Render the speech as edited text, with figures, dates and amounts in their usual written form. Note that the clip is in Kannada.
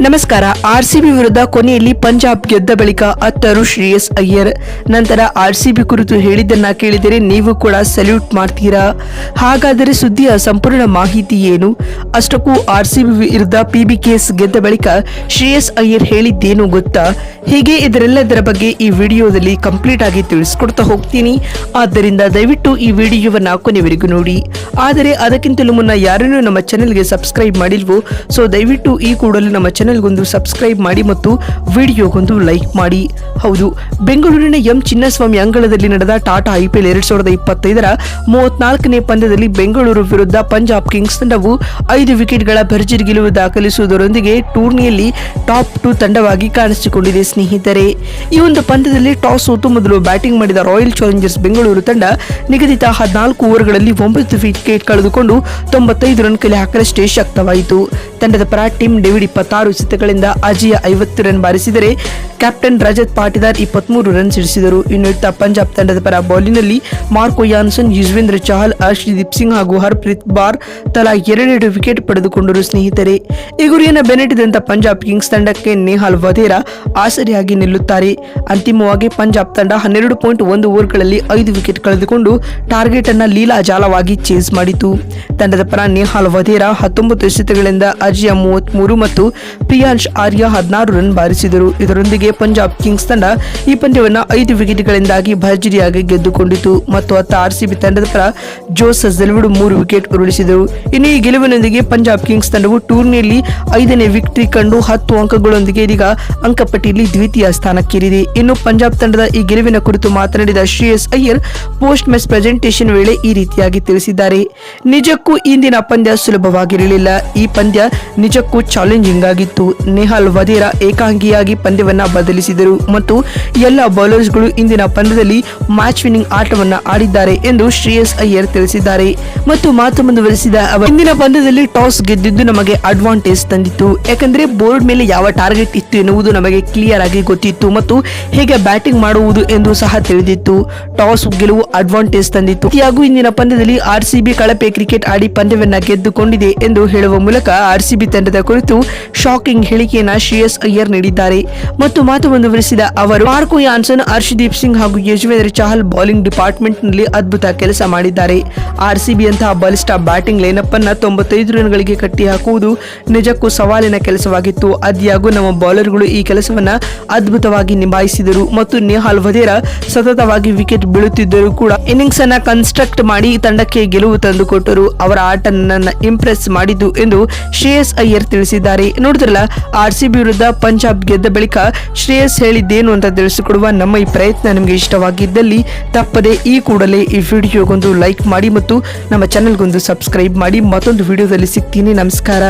ನಮಸ್ಕಾರ. ಆರ್ಸಿಬಿ ವಿರುದ್ಧ ಕೊನೆಯಲ್ಲಿ ಪಂಜಾಬ್ ಗೆದ್ದ ಬಳಿಕ ಅತ್ತರು ಶ್ರೇಯಸ್ ಅಯ್ಯರ್. ನಂತರ ಆರ್ಸಿಬಿ ಕುರಿತು ಹೇಳಿದ್ದನ್ನ ಕೇಳಿದರೆ ನೀವು ಕೂಡ ಸಲ್ಯೂಟ್ ಮಾಡ್ತೀರಾ? ಹಾಗಾದರೆ ಸುದ್ದಿಯ ಸಂಪೂರ್ಣ ಮಾಹಿತಿ ಏನು? ಅಷ್ಟಕ್ಕೂ ಆರ್ಸಿಬಿ ವಿರುದ್ಧ PBKS ಗೆದ್ದ ಬಳಿಕ ಶ್ರೇಯಸ್ ಅಯ್ಯರ್ ಹೇಳಿದ್ದೇನು ಗೊತ್ತಾ? ಹೀಗೆ ಇದರೆಲ್ಲದರ ಬಗ್ಗೆ ಈ ವಿಡಿಯೋದಲ್ಲಿ ಕಂಪ್ಲೀಟ್ ಆಗಿ ತಿಳಿಸ್ಕೊಡ್ತಾ ಹೋಗ್ತೀನಿ. ಆದ್ದರಿಂದ ದಯವಿಟ್ಟು ಈ ವಿಡಿಯೋವನ್ನ ಕೊನೆವರೆಗೂ ನೋಡಿ. ಆದರೆ ಅದಕ್ಕಿಂತಲೂ ಮುನ್ನ ಯಾರನ್ನೂ ನಮ್ಮ ಚಾನೆಲ್ಗೆ ಸಬ್ಸ್ಕ್ರೈಬ್ ಮಾಡಿಲ್ವೋ ಸೊ ದಯವಿಟ್ಟು ಈ ಕೂಡಲೇ ನಮ್ಮ ಚಾನೆಲ್ಗೊಂದು ಸಬ್ಸ್ಕ್ರೈಬ್ ಮಾಡಿ ಮತ್ತು ವಿಡಿಯೋಗೊಂದು ಲೈಕ್ ಮಾಡಿ. ಹೌದು, ಬೆಂಗಳೂರಿನ ಚಿನ್ನಸ್ವಾಮಿ ಅಂಗಳದಲ್ಲಿ ನಡೆದ ಟಾಟಾ IPL 2025ರ 34ನೇ ಪಂದ್ಯದಲ್ಲಿ ಬೆಂಗಳೂರು ವಿರುದ್ಧ ಪಂಜಾಬ್ ಕಿಂಗ್ಸ್ ತಂಡವು 5 ವಿಕೆಟ್ಗಳ ಭರ್ಜರಿ ಗೆಲುವು ದಾಖಲಿಸುವುದರೊಂದಿಗೆ ಟೂರ್ನಿಯಲ್ಲಿ ಟಾಪ್ 2 ತಂಡವಾಗಿ ಕಾಣಿಸಿಕೊಂಡಿದೆ ಸ್ನೇಹಿತರೆ. ಈ ಒಂದು ಪಂದ್ಯದಲ್ಲಿ ಟಾಸ್ ಸೋತು ಮೊದಲು ಬ್ಯಾಟಿಂಗ್ ಮಾಡಿದ ರಾಯಲ್ ಚಾಲೆಂಜರ್ಸ್ ಬೆಂಗಳೂರು ತಂಡ ನಿಗದಿತ 14 ಓವರ್ಗಳಲ್ಲಿ 9 ವಿಕೆಟ್ ಕಳೆದುಕೊಂಡು 95 ರನ್ ಕಲೆ ಹಾಕಲಷ್ಟೇ ಶಕ್ತವಾಯಿತು. ತಂಡದ ಪರ ಟಿಮ್ ಡೇವಿಡ್ 26 ಎಸೆತಗಳಿಂದ ಅಜೇಯ 50 ರನ್ ಬಾರಿಸಿದರೆ ಕ್ಯಾಪ್ಟನ್ ರಜತ್ ಪಾಟಿದಾರ್ 23 ರನ್ ಸಿಡಿಸಿದರು. ಇನ್ನು ಇತ್ತ ಪಂಜಾಬ್ ತಂಡದ ಪರ ಬೌಲಿಂಗ್ನಲ್ಲಿ ಮಾರ್ಕೋ ಯಾನ್ಸನ್, ಯುಜ್ವೇಂದ್ರ ಚಹಲ್, ಅರ್ಶ್ದೀಪ್ ಸಿಂಗ್ ಹಾಗೂ ಹರ್ಪ್ರೀತ್ ಬಾರ್ ತಲಾ 2 ವಿಕೆಟ್ ಪಡೆದುಕೊಂಡರು ಸ್ನೇಹಿತರೆ. ಈ ಗುರಿಯನ್ನು ಬೆನ್ನಟ್ಟಿದಂತ ಪಂಜಾಬ್ ಕಿಂಗ್ಸ್ ತಂಡಕ್ಕೆ ನೆಹಾಲ್ ವಧೇರಾ ಆಸರೆಯಾಗಿ ನಿಲ್ಲುತ್ತಾರೆ. ಅಂತಿಮವಾಗಿ ಪಂಜಾಬ್ ತಂಡ 12.1 ಓವರ್ಗಳಲ್ಲಿ 5 ವಿಕೆಟ್ ಕಳೆದುಕೊಂಡು ಟಾರ್ಗೆಟ್ ಅನ್ನ ಲೀಲಾಜಾಲವಾಗಿ ಚೇಸ್ ಮಾಡಿತು. ತಂಡದ ಪರ ನೆಹಾಲ್ ವಧೇರಾ 19 ಎಸೆತಗಳಿಂದ ಅಜೇಯ 33 ಮತ್ತು ಪ್ರಿಯಾಂಶ್ ಆರ್ಯ 16 ರನ್ ಬಾರಿಸಿದರು. ಇದರೊಂದಿಗೆ ಪಂಜಾಬ್ ಕಿಂಗ್ಸ್ ತಂಡ ಈ ಪಂದ್ಯವನ್ನು 5 ವಿಕೆಟ್ಗಳಿಂದಾಗಿ ಭರ್ಜರಿಯಾಗಿ ಗೆದ್ದುಕೊಂಡಿತು. ಮತ್ತು ಅತ್ತ ಆರ್ಸಿಬಿ ತಂಡದ ಪರ ಜೋಸ್ ಹಜಲ್ವುಡ್ 3 ವಿಕೆಟ್ ಉರುಳಿಸಿದರು. ಇನ್ನು ಈ ಗೆಲುವಿನೊಂದಿಗೆ ಪಂಜಾಬ್ ಕಿಂಗ್ಸ್ ತಂಡವು ಟೂರ್ನಿಯಲ್ಲಿ 5ನೇ ವಿಕ್ಟರಿ ಕಂಡು 10 ಅಂಕಗಳೊಂದಿಗೆ ಇದೀಗ ಅಂಕಪಟ್ಟಿಯಲ್ಲಿ ದ್ವಿತೀಯ ಸ್ಥಾನಕ್ಕೇರಿದೆ. ಇನ್ನು ಪಂಜಾಬ್ ತಂಡದ ಈ ಗೆಲುವಿನ ಕುರಿತು ಮಾತನಾಡಿದ Shreyas Iyer post match presentation ವೇಳೆ ಈ ರೀತಿಯಾಗಿ ತಿಳಿಸಿದ್ದಾರೆ. ನಿಜಕ್ಕೂ ಇಂದಿನ ಪಂದ್ಯ ಸುಲಭವಾಗಿರಲಿಲ್ಲ. ಈ ಪಂದ್ಯ ನಿಜಕ್ಕೂ ಚಾಲೆಂಜಿಂಗ್ ಆಗಿತ್ತು. ನೆಹಾಲ್ ವಧೇರಾ ಏಕಾಂಗಿಯಾಗಿ ಪಂದ್ಯವನ್ನ ಬದಲಿಸಿದರು ಮತ್ತು ಎಲ್ಲ ಬೌಲರ್ಸ್ಗಳು ಇಂದಿನ ಪಂದ್ಯದಲ್ಲಿ ಮ್ಯಾಚ್ ವಿನ್ನಿಂಗ್ ಆಟವನ್ನ ಆಡಿದ್ದಾರೆ ಎಂದು ಶ್ರೇಯಸ್ ಅಯ್ಯರ್ ತಿಳಿಸಿದ್ದಾರೆ. ಮತ್ತು ಮಾತು ಮುಂದುವರೆಸಿದ ಅವರು, ಇಂದಿನ ಪಂದ್ಯದಲ್ಲಿ ಟಾಸ್ ಗೆದ್ದಿದ್ದು ನಮಗೆ ಅಡ್ವಾಂಟೇಜ್ ತಂದಿತ್ತು. ಯಾಕಂದ್ರೆ ಬೋರ್ಡ್ ಮೇಲೆ ಯಾವ ಟಾರ್ಗೆಟ್ ಇತ್ತು ಎನ್ನುವುದು ನಮಗೆ ಕ್ಲಿಯರ್ ಆಗಿ ಗೊತ್ತಿತ್ತು ಮತ್ತು ಹೇಗೆ ಬ್ಯಾಟಿಂಗ್ ಮಾಡುವುದು ಎಂದು ಸಹ ತಿಳಿದಿತ್ತು. ಟಾಸ್ ಗೆಲುವು ಅಡ್ವಾಂಟೇಜ್ ತಂದಿತ್ತು. ಹಾಗೂ ಇಂದಿನ ಪಂದ್ಯದಲ್ಲಿ ಆರ್ಸಿಬಿ ಕಳಪೆ ಕ್ರಿಕೆಟ್ ಆಡಿ ಪಂದ್ಯವನ್ನ ಗೆದ್ದುಕೊಂಡಿದೆ ಎಂದು ಹೇಳುವ ಮೂಲಕ ಆರ್ಸಿಬಿ ತಂಡದ ಕುರಿತು ಶಾಕಿಂಗ್ ಹೇಳಿಕೆಯನ್ನ ಶ್ರೇಯಸ್ ಅಯ್ಯರ್ ನೀಡಿದ್ದಾರೆ. ಮತ್ತು ಮಾತು ಮುಂದುವರೆಸಿದ ಅವರು, ಮಾರ್ಕೋ ಯಾನ್ಸನ್, ಅರ್ಶ್ದೀಪ್ ಸಿಂಗ್ ಹಾಗೂ ಯುಜ್ವೇಂದ್ರ ಚಹಲ್ ಬೌಲಿಂಗ್ ಡಿಪಾರ್ಟ್ಮೆಂಟ್ ನಲ್ಲಿ ಅದ್ಭುತ ಕೆಲಸ ಮಾಡಿದ್ದಾರೆ. ಆರ್ಸಿಬಿ ಅಂತಹ ಬಲಿಷ್ಠ ಬ್ಯಾಟಿಂಗ್ ಲೈನಪ್ ಅನ್ನ 95 ರನ್ಗಳಿಗೆ ಕಟ್ಟಿ ಹಾಕುವುದು ನಿಜಕ್ಕೂ ಸವಾಲಿನ ಕೆಲಸವಾಗಿತ್ತು. ಆದ್ಯಾಗೂ ನಮ್ಮ ಬೌಲರ್ಗಳು ಈ ಕೆಲಸವನ್ನ ಅದ್ಭುತವಾಗಿ ನಿಭಾಯಿಸಿದರು ಮತ್ತು ನೆಹಾಲ್ ವಧೇರಾ ಸತತವಾಗಿ ವಿಕೆಟ್ ಬೀಳುತ್ತಿದ್ದರೂ ಕೂಡ ಇನ್ನಿಂಗ್ಸ್ ಅನ್ನ ಕನ್ಸ್ಟ್ರಕ್ಟ್ ಮಾಡಿ ತಂಡಕ್ಕೆ ಗೆಲುವು ತಂದುಕೊಟ್ಟರು. ಅವರ ಆಟ ನನ್ನ ಇಂಪ್ರೆಸ್ ಮಾಡಿದ್ದು ಎಂದು ಶ್ರೇಯಸ್ ಅಯ್ಯರ್ ತಿಳಿಸಿದ್ದಾರೆ. ನೋಡಿದ್ರಲ್ಲ, ಆರ್ಸಿಬಿ ವಿರುದ್ಧ ಪಂಜಾಬ್ ಗೆದ್ದ ಬಳಿಕ ಶ್ರೇಯಸ್ ಹೇಳಿದ್ದೇನು ಅಂತ ತಿಳಿಸಿಕೊಡುವ ನಮ್ಮ ಈ ಪ್ರಯತ್ನ ನಿಮಗೆ ಇಷ್ಟವಾಗಿದ್ದಲ್ಲಿ ತಪ್ಪದೆ ಈ ಕೂಡಲೇ ಈ ವಿಡಿಯೋಗೊಂದು ಲೈಕ್ ಮಾಡಿ ಮತ್ತು ನಮ್ಮ ಚಾನೆಲ್ಗೊಂದು ಸಬ್ಸ್ಕ್ರೈಬ್ ಮಾಡಿ. ಮತ್ತೊಂದು ವಿಡಿಯೋದಲ್ಲಿ ಸಿಗ್ತೀನಿ. ನಮಸ್ಕಾರ.